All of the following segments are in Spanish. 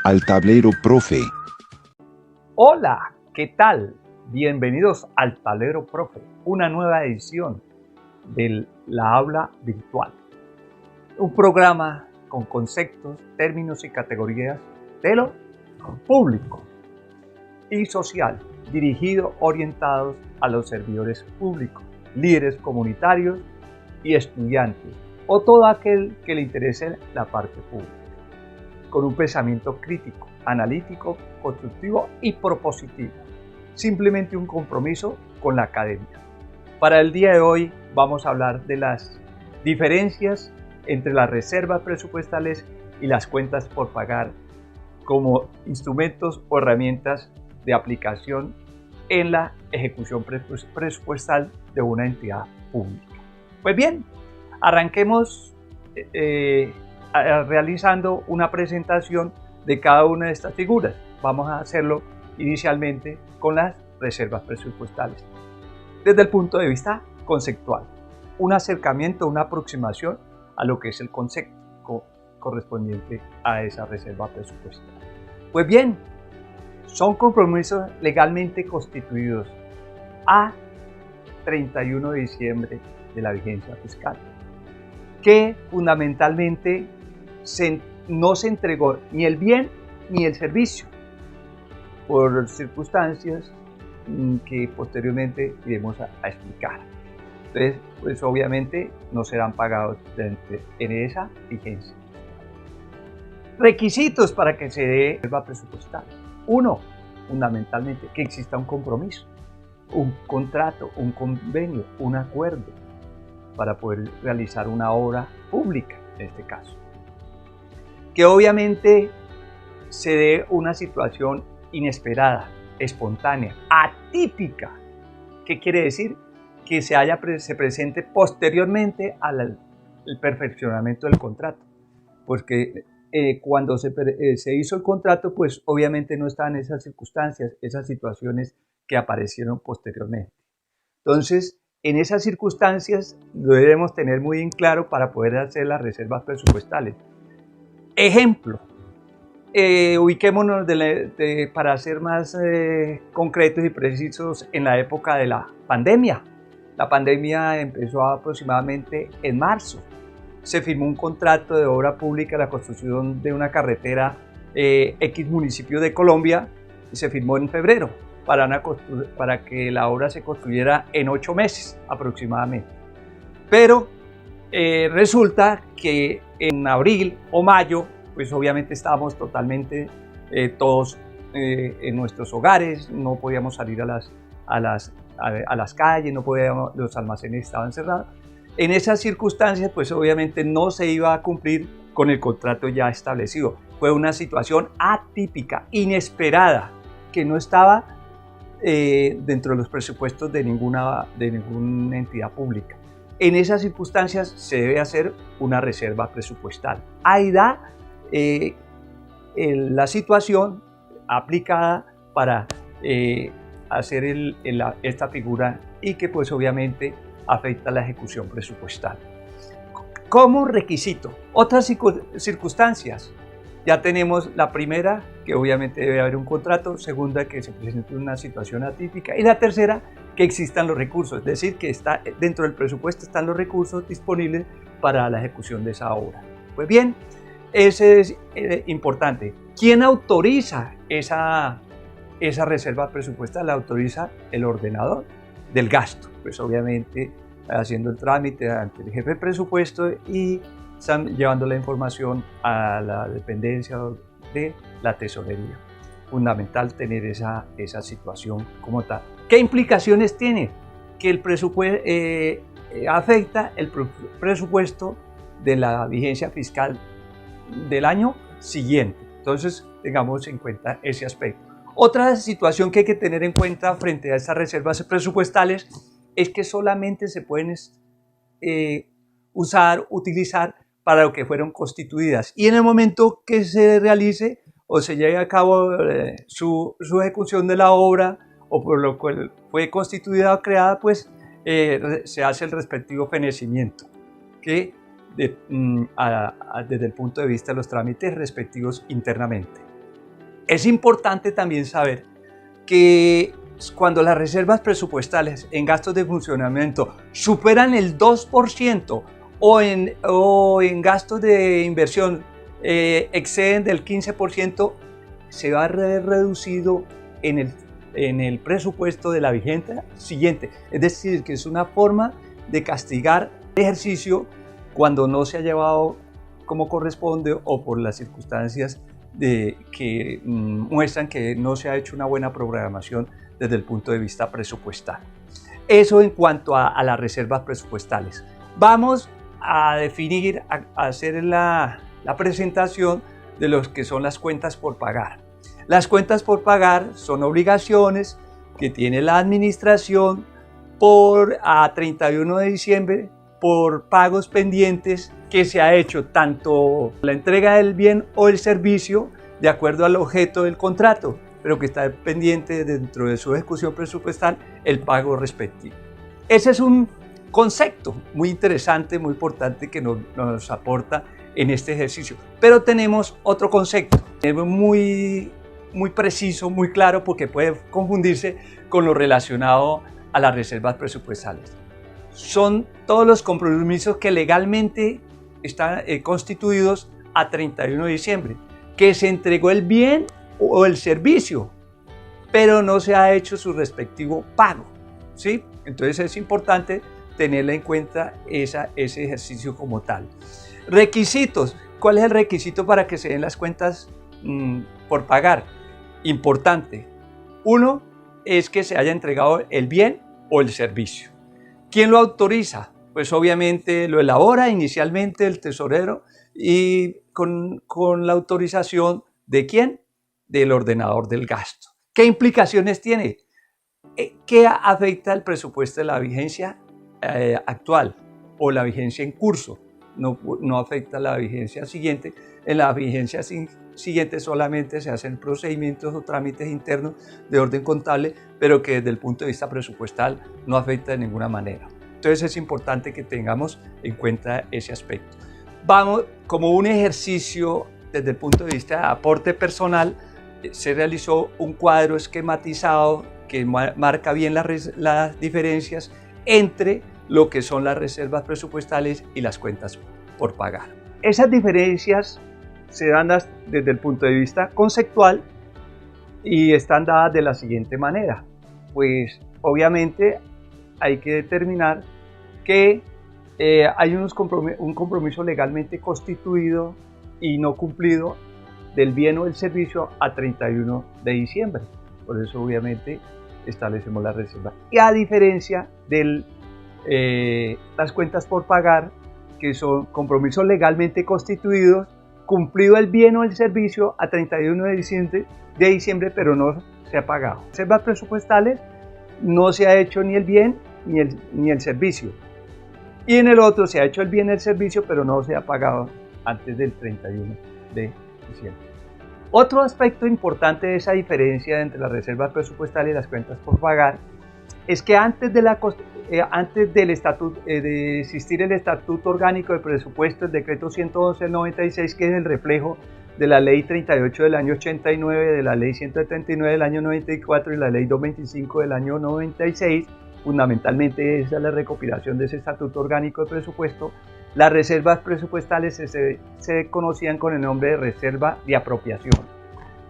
al tablero, profe. Hola, ¿qué tal? Bienvenidos al Tablero Profe, una nueva edición de la aula virtual. Un programa con conceptos, términos y categorías de lo público y social, orientados a los servidores públicos, líderes comunitarios y estudiantes, o todo aquel que le interese la parte pública, con un pensamiento crítico, analítico, constructivo y propositivo. Simplemente un compromiso con la academia. Para el día de hoy vamos a hablar de las diferencias entre las reservas presupuestales y las cuentas por pagar como instrumentos o herramientas de aplicación en la ejecución presupuestal de una entidad pública. Pues bien, arranquemos realizando una presentación de cada una de estas figuras. Vamos a hacerlo inicialmente con las reservas presupuestales. Desde el punto de vista conceptual, un acercamiento, una aproximación a lo que es el concepto correspondiente a esa reserva presupuestal. Pues bien, son compromisos legalmente constituidos a 31 de diciembre de la vigencia fiscal, que fundamentalmente no se entregó ni el bien ni el servicio por circunstancias que posteriormente iremos a explicar. Entonces, pues obviamente no serán pagados en esa vigencia. Requisitos para que se dé reserva presupuestal. Uno, fundamentalmente, que exista un compromiso, un contrato, un convenio, un acuerdo para poder realizar una obra pública, en este caso. Que obviamente se dé una situación inesperada, espontánea, atípica. ¿Qué quiere decir? Que se presente posteriormente al perfeccionamiento del contrato. Porque cuando se hizo el contrato, pues obviamente no estaban esas circunstancias, esas situaciones que aparecieron posteriormente. Entonces, en esas circunstancias lo debemos tener muy en claro para poder hacer las reservas presupuestales. Ejemplo, ubiquémonos para ser más concretos y precisos en la época de la pandemia. La pandemia empezó aproximadamente en marzo. Se firmó un contrato de obra pública, la construcción de una carretera X municipio de Colombia, y se firmó en febrero para que la obra se construyera en 8 meses aproximadamente. Pero resulta que en abril o mayo, pues obviamente estábamos totalmente todos en nuestros hogares, no podíamos salir a las calles, los almacenes estaban cerrados. En esas circunstancias, pues obviamente no se iba a cumplir con el contrato ya establecido. Fue una situación atípica, inesperada, que no estaba dentro de los presupuestos de ninguna entidad pública. En esas circunstancias se debe hacer una reserva presupuestal. Ahí da la situación aplicada para hacer esta figura y que pues obviamente afecta la ejecución presupuestal. Como requisito, otras circunstancias. Ya tenemos la primera, que obviamente debe haber un contrato, segunda, que se presente una situación atípica, y la tercera, que existan los recursos, es decir, que dentro del presupuesto están los recursos disponibles para la ejecución de esa obra. Pues bien, ese es importante. ¿Quién autoriza esa reserva presupuestal? La autoriza el ordenador del gasto, pues obviamente haciendo el trámite ante el jefe de presupuesto y están llevando la información a la dependencia de la tesorería. Fundamental tener esa situación como tal. ¿Qué implicaciones tiene? Que el presupuesto afecta el presupuesto de la vigencia fiscal del año siguiente. Entonces, tengamos en cuenta ese aspecto. Otra situación que hay que tener en cuenta frente a estas reservas presupuestales es que solamente se pueden utilizar para lo que fueron constituidas, y en el momento que se realice o se lleve a cabo su ejecución de la obra o por lo cual fue constituida o creada, pues se hace el respectivo fenecimiento, que desde el punto de vista de los trámites respectivos internamente. Es importante también saber que cuando las reservas presupuestales en gastos de funcionamiento superan el 2% o en gastos de inversión exceden del 15%, se va a ver reducido en el presupuesto de la vigencia siguiente. Es decir, que es una forma de castigar el ejercicio cuando no se ha llevado como corresponde o por las circunstancias que muestran que no se ha hecho una buena programación desde el punto de vista presupuestal. Eso en cuanto a las reservas presupuestales. Vamos a definir, a hacer la presentación de lo que son las cuentas por pagar. Las cuentas por pagar son obligaciones que tiene la administración a 31 de diciembre por pagos pendientes que se ha hecho tanto la entrega del bien o el servicio de acuerdo al objeto del contrato, pero que está pendiente dentro de su ejecución presupuestal el pago respectivo. Ese es un concepto muy interesante, muy importante que nos aporta en este ejercicio. Pero tenemos otro concepto muy preciso, muy claro, porque puede confundirse con lo relacionado a las reservas presupuestales. Son todos los compromisos que legalmente están constituidos a 31 de diciembre, que se entregó el bien o el servicio, pero no se ha hecho su respectivo pago, ¿sí? Entonces es importante tenerla en cuenta ese ejercicio como tal. Requisitos. ¿Cuál es el requisito para que se den las cuentas por pagar? Importante. Uno es que se haya entregado el bien o el servicio. ¿Quién lo autoriza? Pues obviamente lo elabora inicialmente el tesorero y con la autorización ¿de quién? Del ordenador del gasto. ¿Qué implicaciones tiene? ¿Qué afecta el presupuesto de la vigencia actual o la vigencia en curso? No afecta la vigencia siguiente. En la vigencia siguiente solamente se hacen procedimientos o trámites internos de orden contable, pero que desde el punto de vista presupuestal no afecta de ninguna manera. Entonces es importante que tengamos en cuenta ese aspecto. Vamos, como un ejercicio desde el punto de vista de aporte personal, se realizó un cuadro esquematizado que marca bien las diferencias entre lo que son las reservas presupuestales y las cuentas por pagar. Esas diferencias se dan desde el punto de vista conceptual y están dadas de la siguiente manera. Pues obviamente hay que determinar que hay un compromiso legalmente constituido y no cumplido del bien o del servicio a 31 de diciembre. Por eso obviamente establecemos la reserva. Y a diferencia de las cuentas por pagar, que son compromisos legalmente constituidos, cumplido el bien o el servicio a 31 de diciembre, pero no se ha pagado. Reservas presupuestales no se ha hecho ni el bien ni el servicio. Y en el otro se ha hecho el bien y el servicio, pero no se ha pagado antes del 31 de diciembre. Otro aspecto importante de esa diferencia entre las reservas presupuestales y las cuentas por pagar es que antes de existir el Estatuto Orgánico de Presupuesto, el Decreto 111 del 96, que es el reflejo de la Ley 38 del año 89, de la Ley 139 del año 94 y la Ley 225 del año 96, fundamentalmente esa es la recopilación de ese Estatuto Orgánico de Presupuesto. Las reservas presupuestales se conocían con el nombre de reserva de apropiación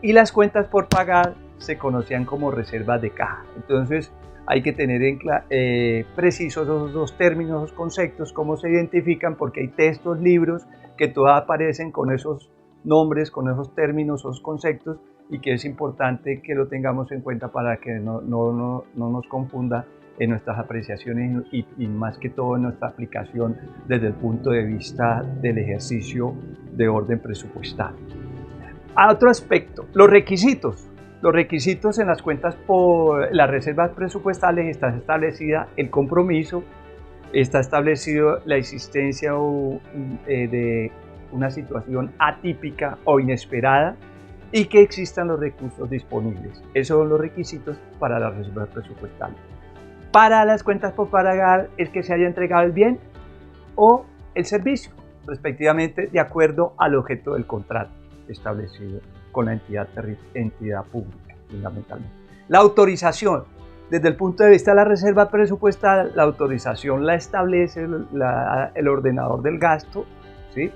y las cuentas por pagar se conocían como reservas de caja. Entonces hay que tener precisos esos dos términos, esos conceptos, cómo se identifican, porque hay textos, libros que todas aparecen con esos nombres, con esos términos, esos conceptos, y que es importante que lo tengamos en cuenta para que no nos confunda en nuestras apreciaciones y más que todo en nuestra aplicación desde el punto de vista del ejercicio de orden presupuestal. Otro aspecto, los requisitos. Los requisitos en las cuentas por las reservas presupuestales está establecida el compromiso, está establecido la existencia de una situación atípica o inesperada y que existan los recursos disponibles. Esos son los requisitos para las reservas presupuestales. Para las cuentas por pagar es que se haya entregado el bien o el servicio, respectivamente, de acuerdo al objeto del contrato establecido con la entidad pública, fundamentalmente. La autorización, desde el punto de vista de la reserva presupuestal, la autorización la establece el ordenador del gasto, ¿sí?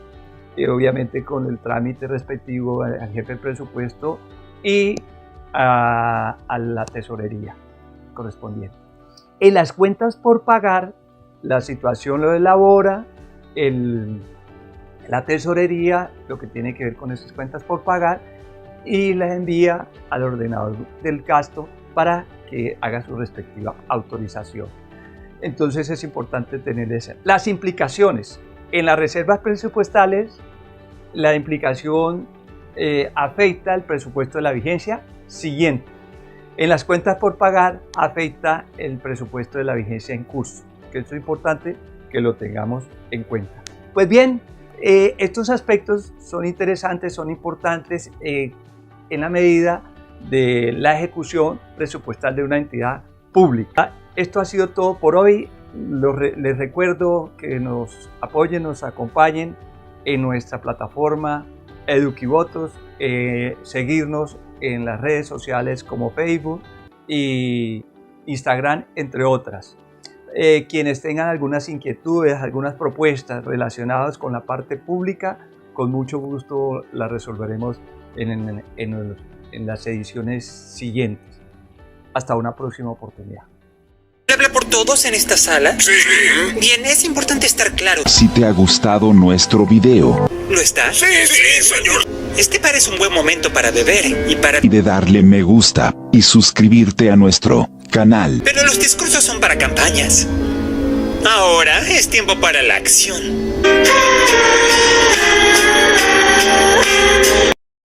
Y obviamente con el trámite respectivo al jefe de presupuesto y a la tesorería correspondiente. En las cuentas por pagar, la situación lo elabora la tesorería, lo que tiene que ver con esas cuentas por pagar, y las envía al ordenador del gasto para que haga su respectiva autorización. Entonces es importante tener esa. Las implicaciones en las reservas presupuestales, la implicación afecta el presupuesto de la vigencia siguiente. En las cuentas por pagar afecta el presupuesto de la vigencia en curso, que esto es importante que lo tengamos en cuenta. Pues bien, estos aspectos son interesantes, son importantes en la medida de la ejecución presupuestal de una entidad pública. Esto ha sido todo por hoy. Les recuerdo que nos apoyen, nos acompañen en nuestra plataforma Eduquivotos, seguirnos en las redes sociales como Facebook y Instagram, entre otras. Quienes tengan algunas inquietudes, algunas propuestas relacionadas con la parte pública, con mucho gusto las resolveremos en las ediciones siguientes. Hasta una próxima oportunidad. ¿Habla por todos en esta sala? Sí. Bien, es importante estar claro. Si te ha gustado nuestro video, ¿Lo está? Sí, señor. Este parece un buen momento para beber y de darle me gusta y suscribirte a nuestro canal. Pero los discursos son para campañas. Ahora es tiempo para la acción.